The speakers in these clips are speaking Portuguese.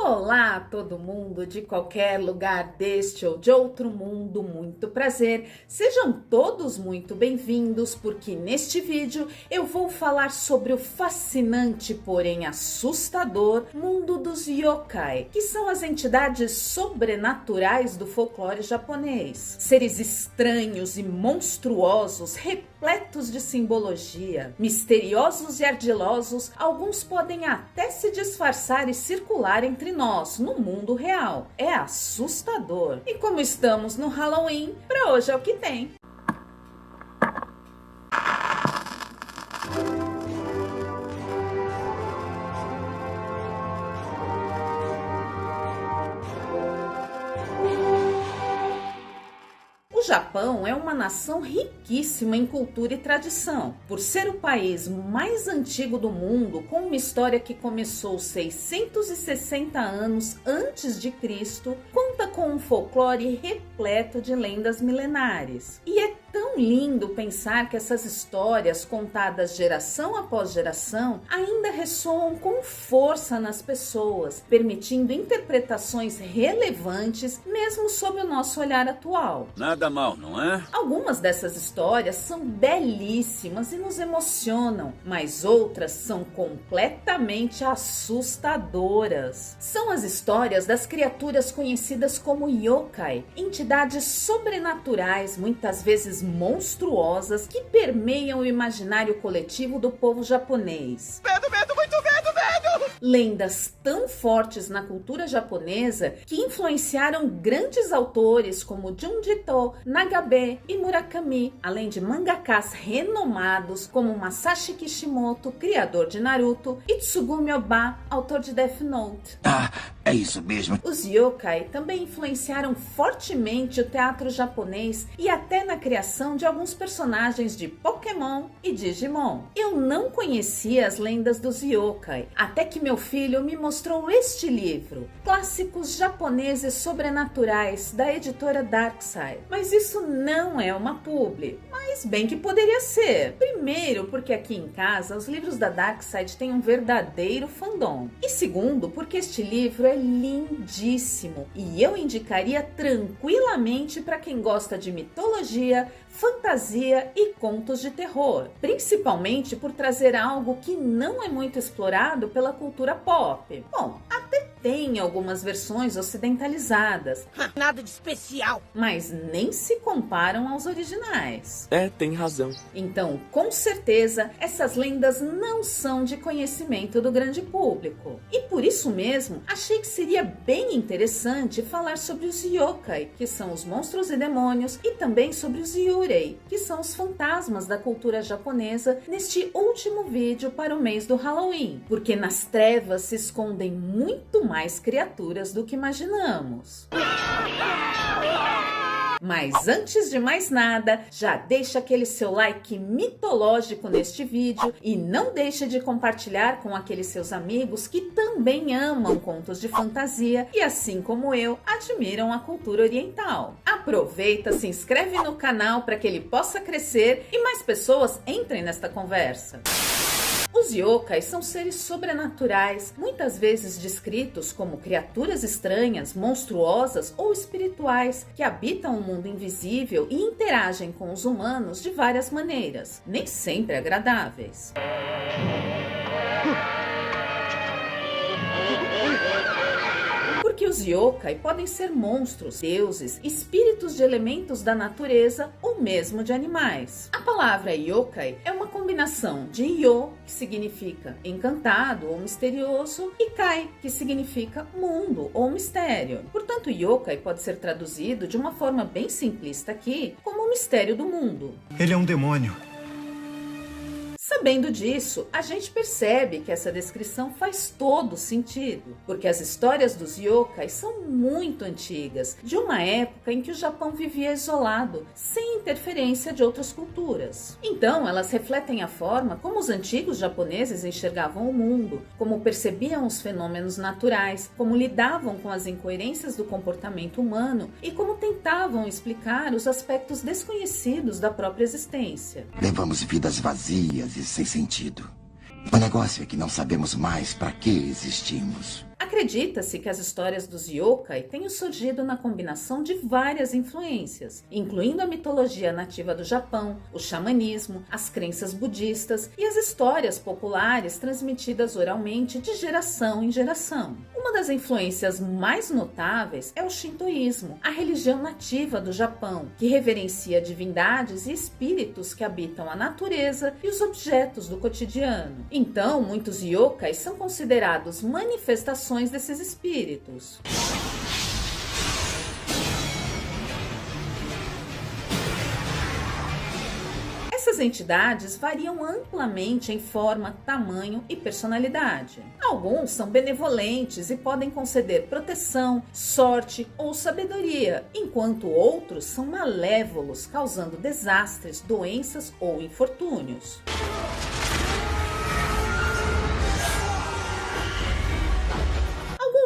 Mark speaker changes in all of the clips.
Speaker 1: Olá a todo mundo de qualquer lugar deste ou de outro mundo, muito prazer. Sejam todos muito bem-vindos, porque neste vídeo eu vou falar sobre o fascinante, porém assustador, mundo dos yokai, que são as entidades sobrenaturais do folclore japonês. Seres estranhos e monstruosos, repletos de simbologia, misteriosos e ardilosos, alguns podem até se disfarçar e circular entre nós no mundo real. É assustador. E como estamos no Halloween, para hoje é o que tem. O Japão é uma nação riquíssima em cultura e tradição. Por ser o país mais antigo do mundo, com uma história que começou 660 anos antes de Cristo, conta com um folclore repleto de lendas milenares. E é tão lindo pensar que essas histórias, contadas geração após geração, ainda ressoam com força nas pessoas, permitindo interpretações relevantes mesmo sob o nosso olhar atual.
Speaker 2: Nada mal, não é?
Speaker 1: Algumas dessas histórias são belíssimas e nos emocionam, mas outras são completamente assustadoras. São as histórias das criaturas conhecidas como yokai, entidades sobrenaturais, muitas vezes monstruosas, que permeiam o imaginário coletivo do povo japonês.
Speaker 2: Medo, medo, muito medo, medo!
Speaker 1: Lendas tão fortes na cultura japonesa que influenciaram grandes autores como Junji Ito, Nagabe e Murakami, além de mangakas renomados como Masashi Kishimoto, criador de Naruto, e Tsugumi Ohba, autor de Death Note.
Speaker 2: Ah, é isso mesmo.
Speaker 1: Os yokai também influenciaram fortemente o teatro japonês e até na criação de alguns personagens de Pokémon e Digimon. Eu não conhecia as lendas dos yokai, até que meu filho me mostrou este livro, Clássicos Japoneses Sobrenaturais, da editora Darkside. Mas isso não é uma publi, mas bem que poderia ser. Primeiro, porque aqui em casa os livros da Darkside têm um verdadeiro fandom. E segundo, porque este livro é lindíssimo e eu indicaria tranquilamente para quem gosta de mitologia, fantasia e contos de terror, principalmente por trazer algo que não é muito explorado pela cultura pop. Bom, até tem algumas versões ocidentalizadas.
Speaker 3: Nada de especial.
Speaker 1: Mas nem se comparam aos originais.
Speaker 4: É, tem razão.
Speaker 1: Então, com certeza, essas lendas não são de conhecimento do grande público. E por isso mesmo, achei que seria bem interessante falar sobre os yokai, que são os monstros e demônios, e também sobre os yurei, que são os fantasmas da cultura japonesa, neste último vídeo para o mês do Halloween. Porque nas trevas se escondem muito mais criaturas do que imaginamos. Mas antes de mais nada, já deixa aquele seu like mitológico neste vídeo e não deixe de compartilhar com aqueles seus amigos que também amam contos de fantasia e, assim como eu, admiram a cultura oriental. Aproveita, se inscreve no canal para que ele possa crescer e mais pessoas entrem nesta conversa. Os yokai são seres sobrenaturais, muitas vezes descritos como criaturas estranhas, monstruosas ou espirituais, que habitam o mundo invisível e interagem com os humanos de várias maneiras, nem sempre agradáveis. Porque os yokai podem ser monstros, deuses, espíritos de elementos da natureza ou mesmo de animais. A palavra yokai é uma combinação de yo, que significa encantado ou misterioso, e kai, que significa mundo ou mistério. Portanto, yokai pode ser traduzido de uma forma bem simplista aqui como o mistério do mundo.
Speaker 5: Ele é um demônio.
Speaker 1: Sabendo disso, a gente percebe que essa descrição faz todo sentido, porque as histórias dos yokai são muito antigas, de uma época em que o Japão vivia isolado, sem interferência de outras culturas. Então, elas refletem a forma como os antigos japoneses enxergavam o mundo, como percebiam os fenômenos naturais, como lidavam com as incoerências do comportamento humano e como tentavam explicar os aspectos desconhecidos da própria existência.
Speaker 6: Levamos vidas vazias e sem sentido.
Speaker 2: O negócio é que não sabemos mais para que existimos.
Speaker 1: Acredita-se que as histórias dos yokai tenham surgido na combinação de várias influências, incluindo a mitologia nativa do Japão, o xamanismo, as crenças budistas e as histórias populares transmitidas oralmente de geração em geração. Uma das influências mais notáveis é o shintoísmo, a religião nativa do Japão, que reverencia divindades e espíritos que habitam a natureza e os objetos do cotidiano. Então, muitos yokai são considerados manifestações desses espíritos. Essas entidades variam amplamente em forma, tamanho e personalidade. Alguns são benevolentes e podem conceder proteção, sorte ou sabedoria, enquanto outros são malévolos, causando desastres, doenças ou infortúnios.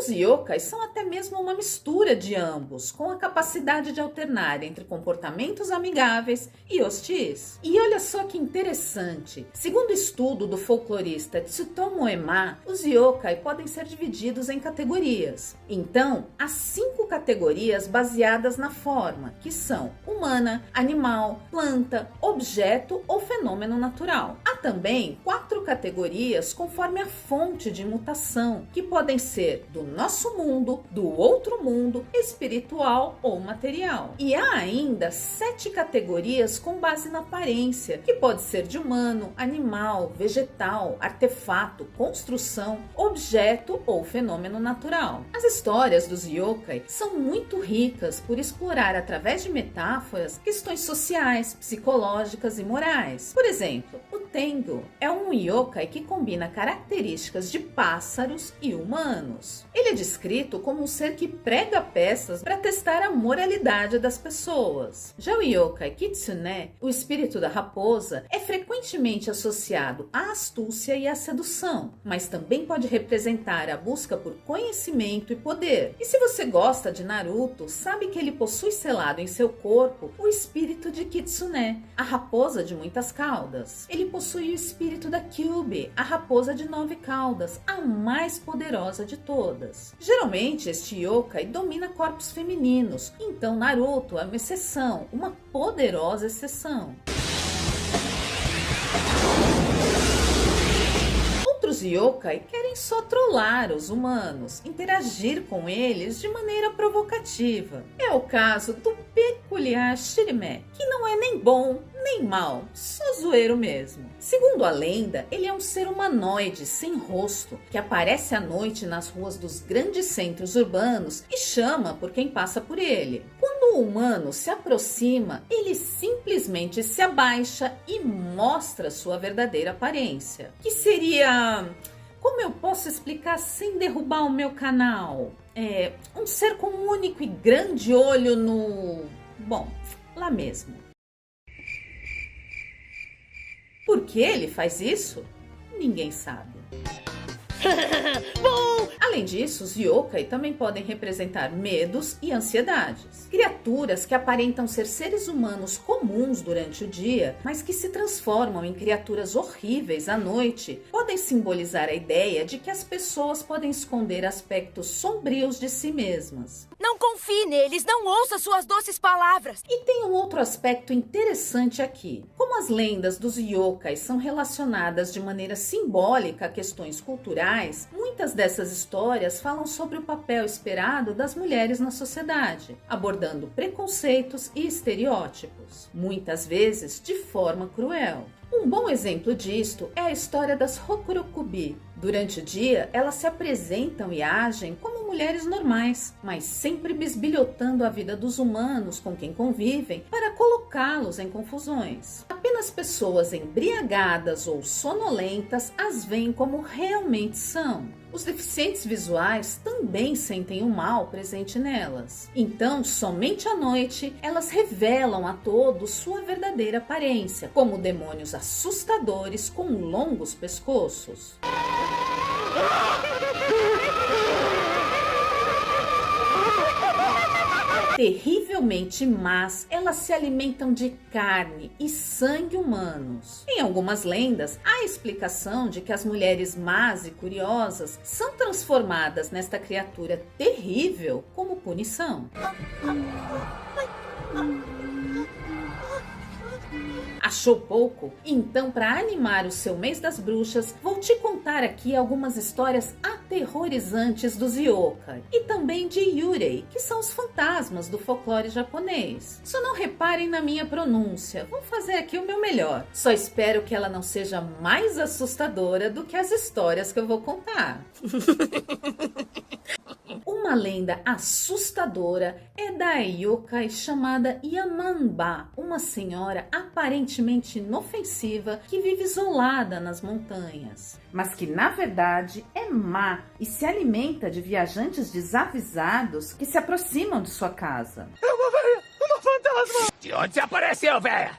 Speaker 1: Os yokai são até mesmo uma mistura de ambos, com a capacidade de alternar entre comportamentos amigáveis e hostis. E olha só que interessante, segundo o estudo do folclorista Tsutomu Ema, os yokai podem ser divididos em categorias. Então, há 5 categorias baseadas na forma, que são humana, animal, planta, objeto ou fenômeno natural. Há também 4 categorias conforme a fonte de mutação, que podem ser do nosso mundo, do outro mundo, espiritual ou material. E há ainda 7 categorias com base na aparência, que pode ser de humano, animal, vegetal, artefato, construção, objeto ou fenômeno natural. As histórias dos yokai são muito ricas por explorar através de metáforas questões sociais, psicológicas e morais. Por exemplo, o Tengu é um yokai que combina características de pássaros e humanos. Ele é descrito como um ser que prega peças para testar a moralidade das pessoas. Já o yokai Kitsune, o espírito da raposa, é frequentemente associado à astúcia e à sedução, mas também pode representar a busca por conhecimento e poder. E se você gosta de Naruto, sabe que ele possui selado em seu corpo o espírito de Kitsune, a raposa de muitas caudas. Ele possui o espírito da Kyuubi, a raposa de 9 caudas, a mais poderosa de todas. Geralmente este yokai domina corpos femininos, então Naruto é uma exceção, uma poderosa exceção. Outros yokai querem só trollar os humanos, interagir com eles de maneira provocativa. É o caso do peculiar Shirime, que não é nem bom nem mal, só zoeiro mesmo. Segundo a lenda, ele é um ser humanoide sem rosto, que aparece à noite nas ruas dos grandes centros urbanos e chama por quem passa por ele. Quando o humano se aproxima, ele simplesmente se abaixa e mostra sua verdadeira aparência, que seria... Como eu posso explicar sem derrubar o meu canal? Um ser com um único e grande olho no... Bom, lá mesmo. Por que ele faz isso? Ninguém sabe. Além disso, os yokai também podem representar medos e ansiedades. Criaturas que aparentam ser seres humanos comuns durante o dia, mas que se transformam em criaturas horríveis à noite, podem simbolizar a ideia de que as pessoas podem esconder aspectos sombrios de si mesmas.
Speaker 3: Não confie neles, não ouça suas doces palavras.
Speaker 1: E tem um outro aspecto interessante aqui. Como as lendas dos yokai são relacionadas de maneira simbólica a questões culturais, muitas dessas histórias falam sobre o papel esperado das mulheres na sociedade, abordando preconceitos e estereótipos, muitas vezes de forma cruel. Um bom exemplo disto é a história das Rokurokubi. Durante o dia, elas se apresentam e agem como mulheres normais, mas sempre bisbilhotando a vida dos humanos com quem convivem para colocá-los em confusões. Apenas pessoas embriagadas ou sonolentas as veem como realmente são. Os deficientes visuais também sentem o mal presente nelas. Então, somente à noite, elas revelam a todos sua verdadeira aparência, como demônios assustadores com longos pescoços. Terrivelmente más, elas se alimentam de carne e sangue humanos. Em algumas lendas, há a explicação de que as mulheres más e curiosas são transformadas nesta criatura terrível como punição. Achou pouco? Então, para animar o seu mês das bruxas, vou te contar aqui algumas histórias aterrorizantes dos yokai e também de yurei, que são os fantasmas do folclore japonês. Só não reparem na minha pronúncia, vou fazer aqui o meu melhor. Só espero que ela não seja mais assustadora do que as histórias que eu vou contar. Uma lenda assustadora é da yokai chamada Yamanba, uma senhora aparentemente inofensiva que vive isolada nas montanhas, mas que na verdade é má e se alimenta de viajantes desavisados que se aproximam de sua casa.
Speaker 4: É uma velha! Uma fantasma! De onde você apareceu, velha?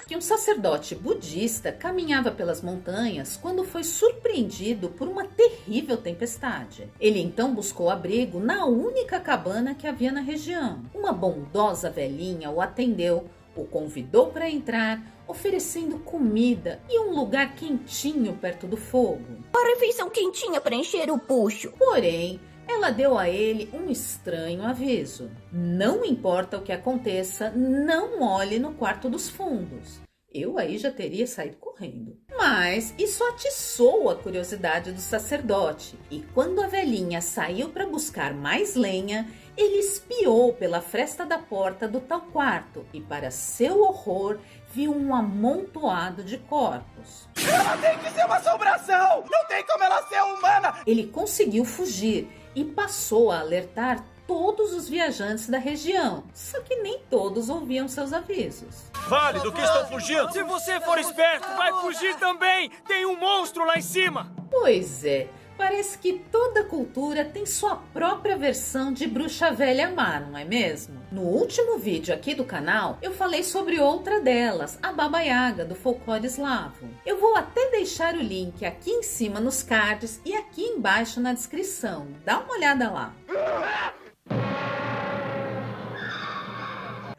Speaker 1: Que um sacerdote budista caminhava pelas montanhas quando foi surpreendido por uma terrível tempestade. Ele então buscou abrigo na única cabana que havia na região. Uma bondosa velhinha o atendeu, o convidou para entrar, oferecendo comida e um lugar quentinho perto do fogo.
Speaker 5: Uma refeição quentinha para encher o puxo.
Speaker 1: Porém, ela deu a ele um estranho aviso. Não importa o que aconteça, não olhe no quarto dos fundos. Eu aí já teria saído correndo. Mas isso atiçou a curiosidade do sacerdote. E quando a velhinha saiu para buscar mais lenha, ele espiou pela fresta da porta do tal quarto e, para seu horror, viu um amontoado de corpos.
Speaker 4: Ela tem que ser uma assombração! Não tem como ela ser humana!
Speaker 1: Ele conseguiu fugir e passou a alertar todos os viajantes da região, só que nem todos ouviam seus avisos.
Speaker 6: Vale, do que estão fugindo? Se você for esperto, vai fugir também! Tem um monstro lá em cima!
Speaker 1: Pois é, parece que toda cultura tem sua própria versão de bruxa velha má, não é mesmo? No último vídeo aqui do canal, eu falei sobre outra delas, a Baba Yaga, do folclore eslavo. Eu vou até deixar o link aqui em cima nos cards e aqui embaixo na descrição. Dá uma olhada lá.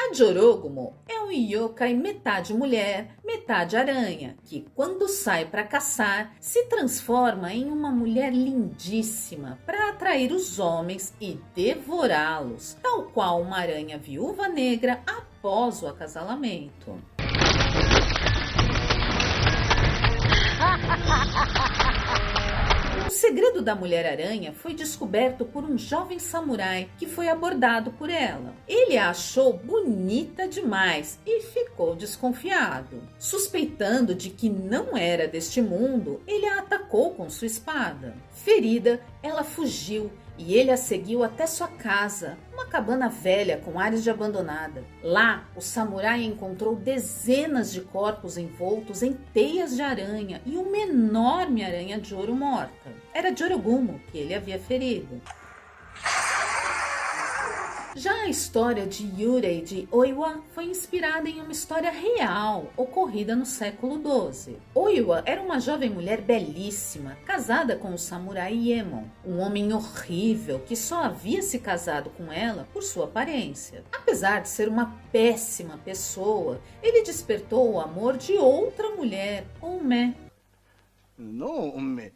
Speaker 1: A Jorogumo é um yokai metade mulher, metade aranha, que quando sai para caçar, se transforma em uma mulher lindíssima para atrair os homens e devorá-los, tal qual uma aranha viúva negra após o acasalamento. O segredo da Mulher-Aranha foi descoberto por um jovem samurai que foi abordado por ela. Ele a achou bonita demais e ficou desconfiado. Suspeitando de que não era deste mundo, ele a atacou com sua espada. Ferida, ela fugiu e ele a seguiu até sua casa, uma cabana velha com ares de abandonada. Lá, o samurai encontrou dezenas de corpos envoltos em teias de aranha e uma enorme aranha de ouro morta. Era Jorogumo que ele havia ferido. Já a história de Yurei de Oiwa foi inspirada em uma história real, ocorrida no século XII. Oiwa era uma jovem mulher belíssima, casada com o samurai Iemon, um homem horrível que só havia se casado com ela por sua aparência. Apesar de ser uma péssima pessoa, ele despertou o amor de outra mulher, Ome.
Speaker 4: Não, Ome.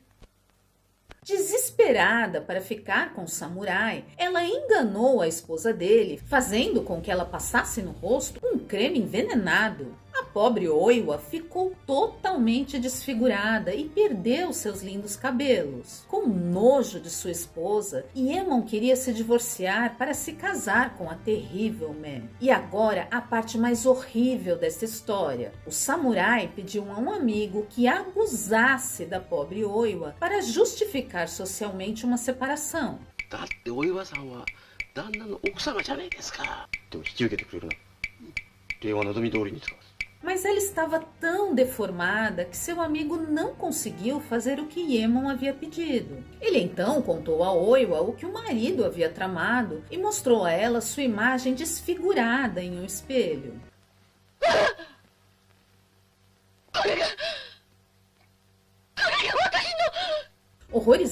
Speaker 1: Desesperada para ficar com o samurai, ela enganou a esposa dele, fazendo com que ela passasse no rosto um creme envenenado. A pobre Oiwa ficou totalmente desfigurada e perdeu seus lindos cabelos. Com nojo de sua esposa, Iemon queria se divorciar para se casar com a terrível Me. E agora a parte mais horrível dessa história. O samurai pediu a um amigo que abusasse da pobre Oiwa para justificar socialmente uma separação. Mas ela estava tão deformada que seu amigo não conseguiu fazer o que Iemon havia pedido. Ele então contou a Oiwa o que o marido havia tramado e mostrou a ela sua imagem desfigurada em um espelho.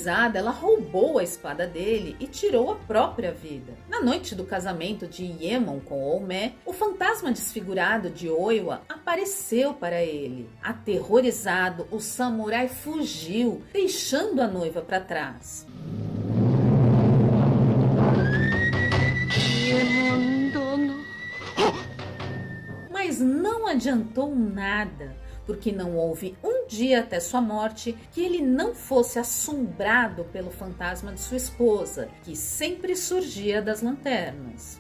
Speaker 1: Aterrorizada, ela roubou a espada dele e tirou a própria vida. Na noite do casamento de Iemen com Ome, o fantasma desfigurado de Oiwa apareceu para ele. Aterrorizado, o samurai fugiu, deixando a noiva para trás. Mas não adiantou nada, porque não houve um dia até sua morte que ele não fosse assombrado pelo fantasma de sua esposa, que sempre surgia das lanternas.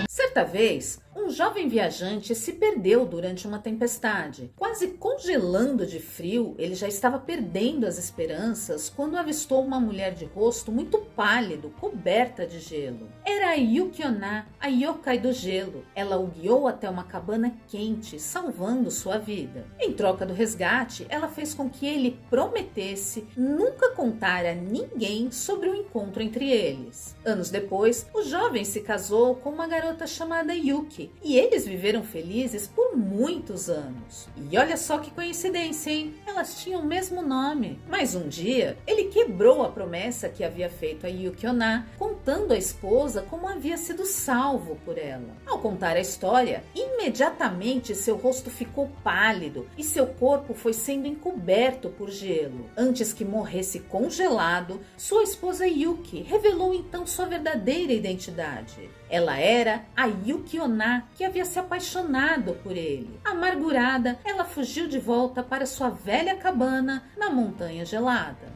Speaker 1: Certa vez, um jovem viajante se perdeu durante uma tempestade. Quase congelando de frio, ele já estava perdendo as esperanças quando avistou uma mulher de rosto muito pálido, coberta de gelo. Era a Yuki-onna, a yokai do gelo. Ela o guiou até uma cabana quente, salvando sua vida. Em troca do resgate, ela fez com que ele prometesse nunca contar a ninguém sobre o encontro entre eles. Anos depois, o jovem se casou com uma garota chamada Yuki, e eles viveram felizes por muitos anos. E olha só que coincidência, hein? Elas tinham o mesmo nome. Mas um dia, ele quebrou a promessa que havia feito a Yuki-onna, contando à esposa como havia sido salvo por ela. Ao contar a história, imediatamente seu rosto ficou pálido e seu corpo foi sendo encoberto por gelo. Antes que morresse congelado, sua esposa Yuki revelou então sua verdadeira identidade. Ela era a Yuki-onna, que havia se apaixonado por ele. Amargurada, ela fugiu de volta para sua velha cabana na montanha gelada.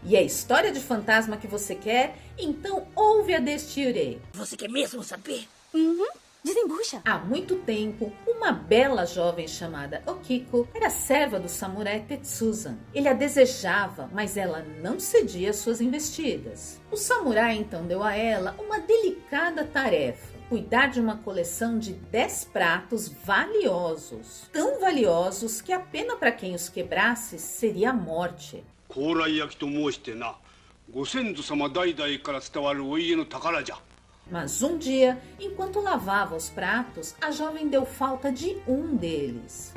Speaker 1: E a história de fantasma que você quer? Então ouve a deste Yurei.
Speaker 5: Você quer mesmo saber?
Speaker 3: Desembucha.
Speaker 1: Há muito tempo, uma bela jovem chamada Okiko era serva do samurai Tetsuzan. Ele a desejava, mas ela não cedia às suas investidas. O samurai então deu a ela uma delicada tarefa: cuidar de uma coleção de 10 pratos valiosos. Tão valiosos que a pena para quem os quebrasse seria a morte. Mas um dia, enquanto lavava os pratos, a jovem deu falta de um deles.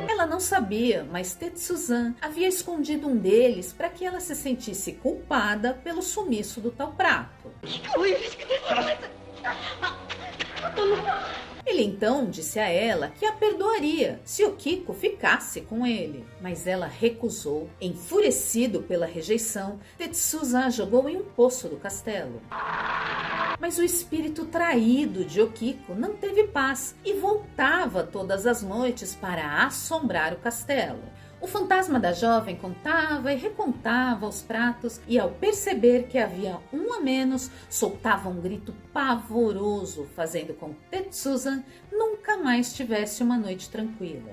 Speaker 1: Ela não sabia, mas Tetsuzan havia escondido um deles para que ela se sentisse culpada pelo sumiço do tal prato. Ele então disse a ela que a perdoaria se Okiko ficasse com ele, mas ela recusou. Enfurecido pela rejeição, Tetsuzan a jogou em um poço do castelo. Mas o espírito traído de Okiko não teve paz e voltava todas as noites para assombrar o castelo. O fantasma da jovem contava e recontava os pratos e, ao perceber que havia um a menos, soltava um grito pavoroso, fazendo com que Tetsuzan nunca mais tivesse uma noite tranquila.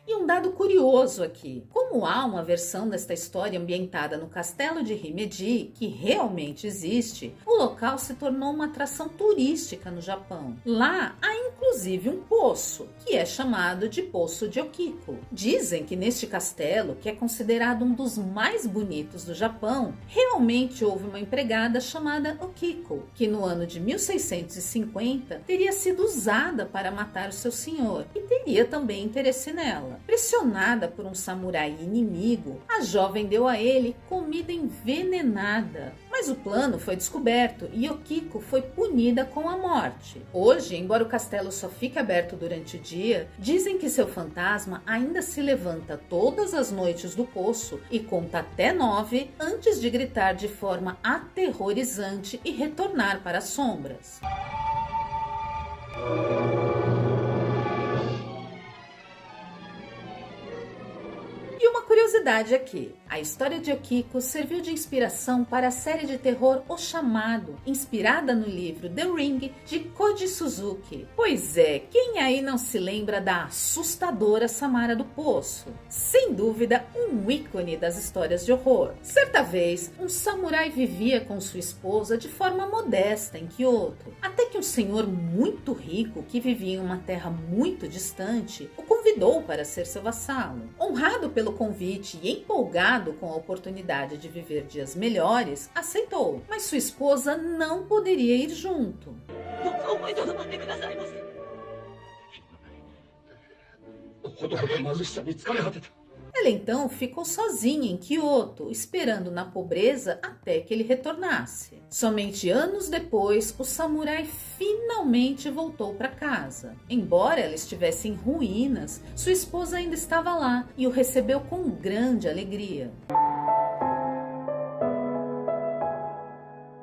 Speaker 1: E um dado curioso aqui: como há uma versão desta história ambientada no castelo de Himeji, que realmente existe, o local se tornou uma atração turística no Japão. Lá há inclusive um poço, que é chamado de Poço de Okiko. Dizem que neste castelo, que é considerado um dos mais bonitos do Japão, realmente houve uma empregada chamada Okiko, que no ano de 1650 teria sido usada para matar o seu senhor e teria também interesse nela. Pressionada por um samurai inimigo, a jovem deu a ele comida envenenada. Mas o plano foi descoberto e Okiko foi punida com a morte. Hoje, embora o castelo só fique aberto durante o dia, dizem que seu fantasma ainda se levanta todas as noites do poço e conta até 9 antes de gritar de forma aterrorizante e retornar para as sombras. Verdade é que a história de Okiko serviu de inspiração para a série de terror O Chamado, inspirada no livro The Ring de Koji Suzuki. Pois é, quem aí não se lembra da assustadora Samara do Poço? Sem dúvida, um ícone das histórias de horror. Certa vez, um samurai vivia com sua esposa de forma modesta em Kyoto, até que um senhor muito rico que vivia em uma terra muito distante o convidou para ser seu vassalo. Honrado pelo convite e empolgado com a oportunidade de viver dias melhores, aceitou, mas sua esposa não poderia ir junto. Ela então ficou sozinha em Kyoto, esperando na pobreza até que ele retornasse. Somente anos depois, o samurai finalmente voltou para casa. Embora ela estivesse em ruínas, sua esposa ainda estava lá e o recebeu com grande alegria.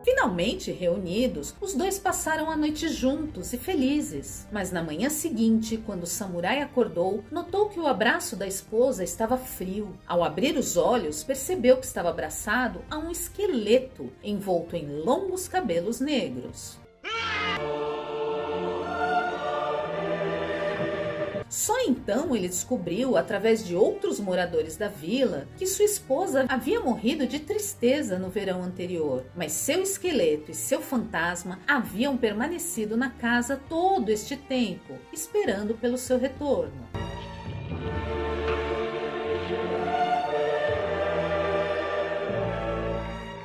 Speaker 1: Finalmente reunidos, os dois passaram a noite juntos e felizes. Mas na manhã seguinte, quando o samurai acordou, notou que o abraço da esposa estava frio. Ao abrir os olhos, percebeu que estava abraçado a um esqueleto envolto em longos cabelos negros. Só então ele descobriu, através de outros moradores da vila, que sua esposa havia morrido de tristeza no verão anterior, mas seu esqueleto e seu fantasma haviam permanecido na casa todo este tempo, esperando pelo seu retorno.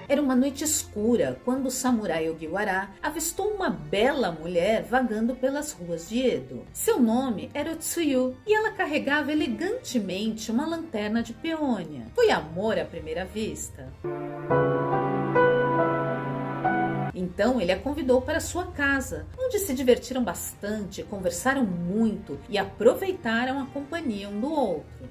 Speaker 1: Era uma noite escura quando o samurai Ogiwara avistou uma bela mulher vagando pelas ruas de Edo. Seu nome era Tsuyu e ela carregava elegantemente uma lanterna de peônia. Foi amor à primeira vista. Então ele a convidou para sua casa, onde se divertiram bastante, conversaram muito e aproveitaram a companhia um do outro.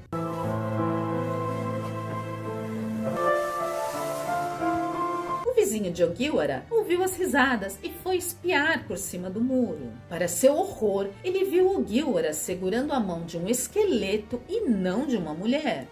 Speaker 1: O vizinho de Ogiwara ouviu as risadas e foi espiar por cima do muro. Para seu horror, ele viu Ogiwara segurando a mão de um esqueleto e não de uma mulher.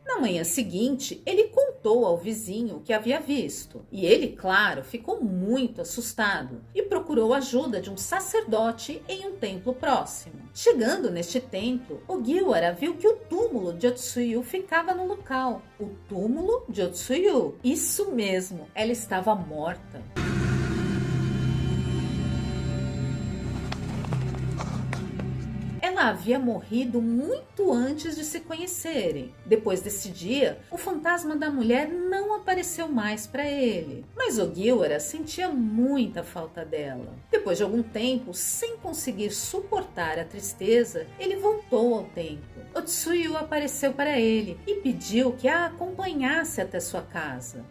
Speaker 1: Na manhã seguinte, ele contou ao vizinho o que havia visto. E ele, claro, ficou muito assustado e procurou ajuda de um sacerdote em um templo próximo. Chegando neste templo, Ogiwara viu que o túmulo de Otsuyu ficava no local. O túmulo de Otsuyu. Isso mesmo, ela estava morta. Ela havia morrido muito antes de se conhecerem. Depois desse dia, o fantasma da mulher não apareceu mais para ele. Mas Ogiwara sentia muita falta dela. Depois de algum tempo, sem conseguir suportar a tristeza, ele voltou ao templo. Otsuyu apareceu para ele e pediu que a acompanhasse até sua casa.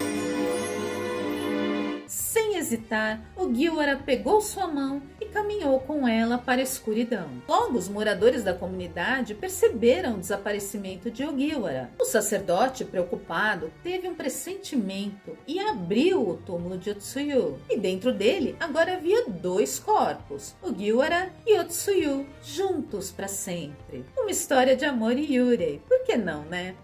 Speaker 1: Sem hesitar, Ogiwara pegou sua mão e caminhou com ela para a escuridão. Logo, os moradores da comunidade perceberam o desaparecimento de Ogiwara. O sacerdote, preocupado, teve um pressentimento e abriu o túmulo de Otsuyu. E dentro dele agora havia 2 corpos, Ogiwara e Otsuyu, juntos para sempre. Uma história de amor e Yurei. Por que não, né?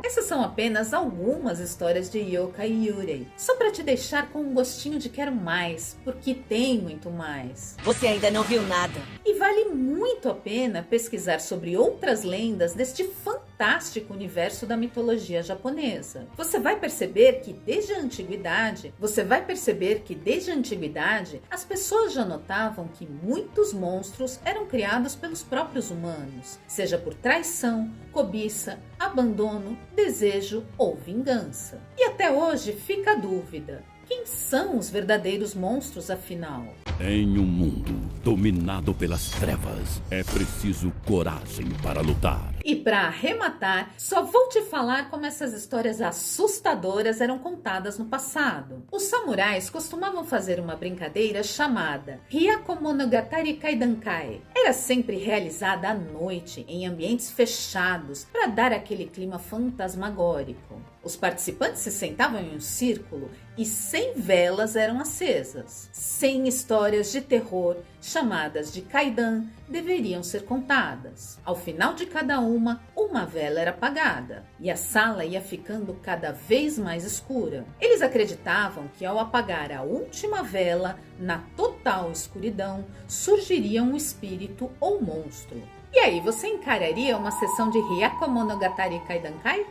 Speaker 1: Essas são apenas algumas histórias de Yokai e Yurei, só para te deixar com um gostinho de quero mais, porque tem muito mais.
Speaker 3: Você ainda não viu nada.
Speaker 1: E vale muito a pena pesquisar sobre outras lendas deste fantástico universo da mitologia japonesa. Você vai perceber que desde a antiguidade, as pessoas já notavam que muitos monstros eram criados pelos próprios humanos, seja por traição, cobiça, abandono, desejo ou vingança. E até hoje fica a dúvida: quem são os verdadeiros monstros afinal?
Speaker 7: Em um mundo dominado pelas trevas, é preciso coragem para lutar.
Speaker 1: E para arrematar, só vou te falar como essas histórias assustadoras eram contadas no passado. Os samurais costumavam fazer uma brincadeira chamada Hyakumonogatari Kaidankai. Era sempre realizada à noite, em ambientes fechados, para dar aquele clima fantasmagórico. O Os participantes se sentavam em um círculo e 100 velas eram acesas. 100 histórias de terror, chamadas de kaidan, deveriam ser contadas. Ao final de cada uma vela era apagada e a sala ia ficando cada vez mais escura. Eles acreditavam que ao apagar a última vela, na total escuridão, surgiria um espírito ou monstro. E aí, você encararia uma sessão de Hyakumonogatari Kaidankai?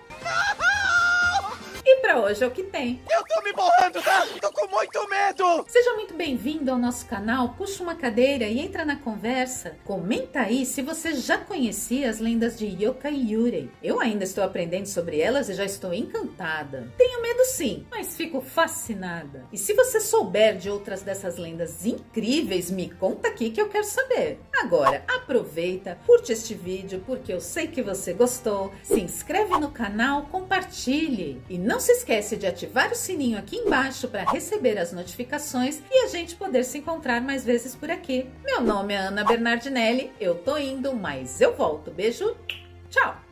Speaker 1: E pra hoje é o que tem.
Speaker 4: Eu tô me borrando, tá? Tô com muito medo!
Speaker 1: Seja muito bem-vindo ao nosso canal, puxa uma cadeira e entra na conversa. Comenta aí se você já conhecia as lendas de Yokai Yurei. Eu ainda estou aprendendo sobre elas e já estou encantada. Tenho medo sim, mas fico fascinada. E se você souber de outras dessas lendas incríveis, me conta aqui que eu quero saber. Agora, aproveita, curte este vídeo porque eu sei que você gostou. Se inscreve no canal, compartilhe. E não se esquece de ativar o sininho aqui embaixo para receber as notificações e a gente poder se encontrar mais vezes por aqui. Meu nome é Ana Bernardinelli, eu tô indo, mas eu volto. Beijo, tchau!